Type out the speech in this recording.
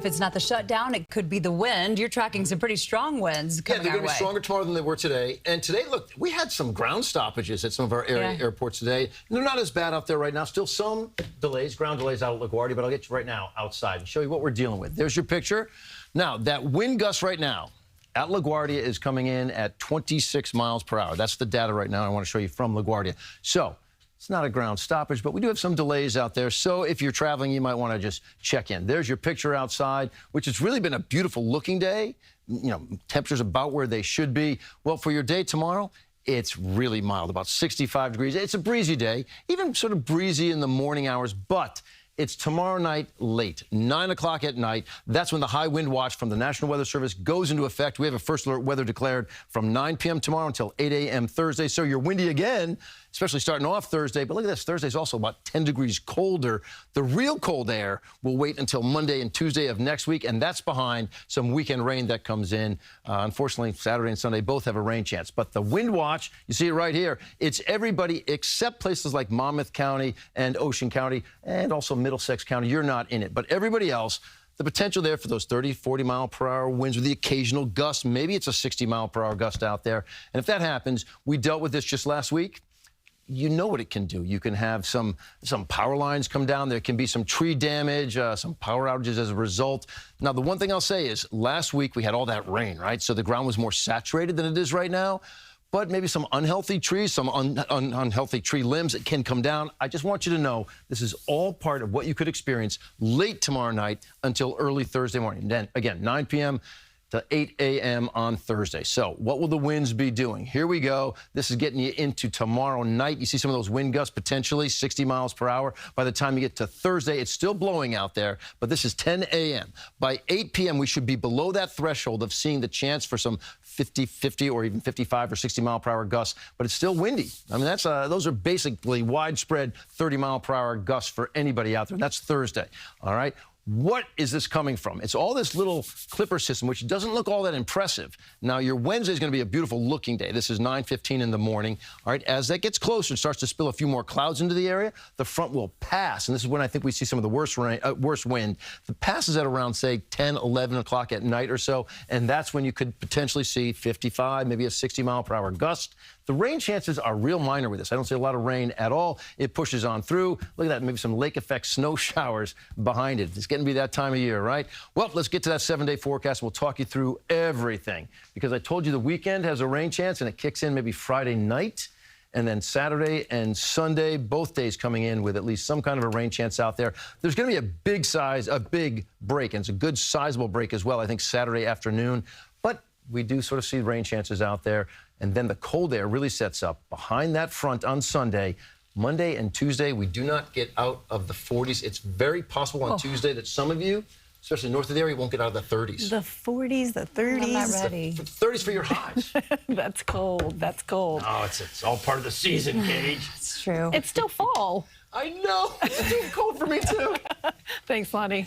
If it's not the shutdown, it could be the wind. You're tracking some pretty strong winds coming they're our going to be way. stronger tomorrow than they were today. And today, look, we had some ground stoppages at some of our airports today. They're not as bad out there right now. Still some delays, ground delays out at LaGuardia, but I'll get you right now outside and show you what we're dealing with. There's your picture. Now, that wind gust right now at LaGuardia is coming in at 26 miles per hour. That's the data right now I want to show you from LaGuardia. So it's not a ground stoppage, but we do have some delays out there. So if you're traveling, you might want to just check in. There's your picture outside, which has really been a beautiful looking day. You know, temperatures about where they should be. Well, for your day tomorrow, it's really mild, about 65 degrees. It's a breezy day, even sort of breezy in the morning hours, but it's tomorrow night late, 9 o'clock at night. That's when the high wind watch from the National Weather Service goes into effect. We have a first alert weather declared from 9 p.m. tomorrow until 8 a.m. Thursday. So you're windy again, especially starting off Thursday. But look at this. Thursday's also about 10 degrees colder. The real cold air will wait until Monday and Tuesday of next week, and that's behind some weekend rain that comes in. Unfortunately, Saturday and Sunday both have a rain chance. But the wind watch, you see it right here, it's everybody except places like Monmouth County and Ocean County and also Middlesex County. You're not in it. But everybody else, the potential there for those 30, 40 mile per hour winds with the occasional gust. Maybe it's a 60 mile per hour gust out there. And if that happens, we dealt with this just last week. You know what it can do. You can have some power lines come down. There can be some tree damage, some power outages as a result. Now, the one thing I'll say is last week we had all that rain, right? So the ground was more saturated than it is right now. But maybe some unhealthy trees, some unhealthy tree limbs that can come down. I just want you to know this is all part of what you could experience late tomorrow night until early Thursday morning. And then, again, 9 p.m. to 8 a.m. on Thursday. So what will the winds be doing? Here we go. This is getting you into tomorrow night. You see some of those wind gusts potentially 60 miles per hour. By the time you get to Thursday, it's still blowing out there, but this is 10 a.m. By 8 p.m., we should be below that threshold of seeing the chance for some 50 or even 55 or 60 mile per hour gusts, but it's still windy. I mean, those are basically widespread 30 mile per hour gusts for anybody out there. That's Thursday. All right. What is this coming from? It's all this little clipper system, which doesn't look all that impressive. Now, your Wednesday is going to be a beautiful looking day. This is 9:15 in the morning. All right, as that gets closer, it starts to spill a few more clouds into the area. The front will pass, and this is when I think we see some of the worst wind. The passes at around, say, 10, 11 o'clock at night or so, and that's when you could potentially see 55, maybe a 60 mile per hour gust. The rain chances are real minor with this. I don't see a lot of rain at all. It pushes on through. Look at that, maybe some lake effect snow showers behind it. It's getting to be that time of year, right? Well, let's get to that 7-day forecast. We'll talk you through everything because I told you the weekend has a rain chance and it kicks in maybe Friday night. And then Saturday and Sunday, both days coming in with at least some kind of a rain chance out there. There's going to be a big break, and it's a good sizable break as well, I think Saturday afternoon. But we do sort of see rain chances out there. And then the cold air really sets up behind that front on Sunday. Monday and Tuesday, we do not get out of the 40s. It's very possible on Tuesday that some of you, especially north of the area, won't get out of the 30s. The 40s, the 30s. I'm not ready. The 30s for your highs. That's cold. That's cold. Oh, it's all part of the season, Gage. It's true. It's still fall. I know. It's too cold for me, too. Thanks, Lonnie.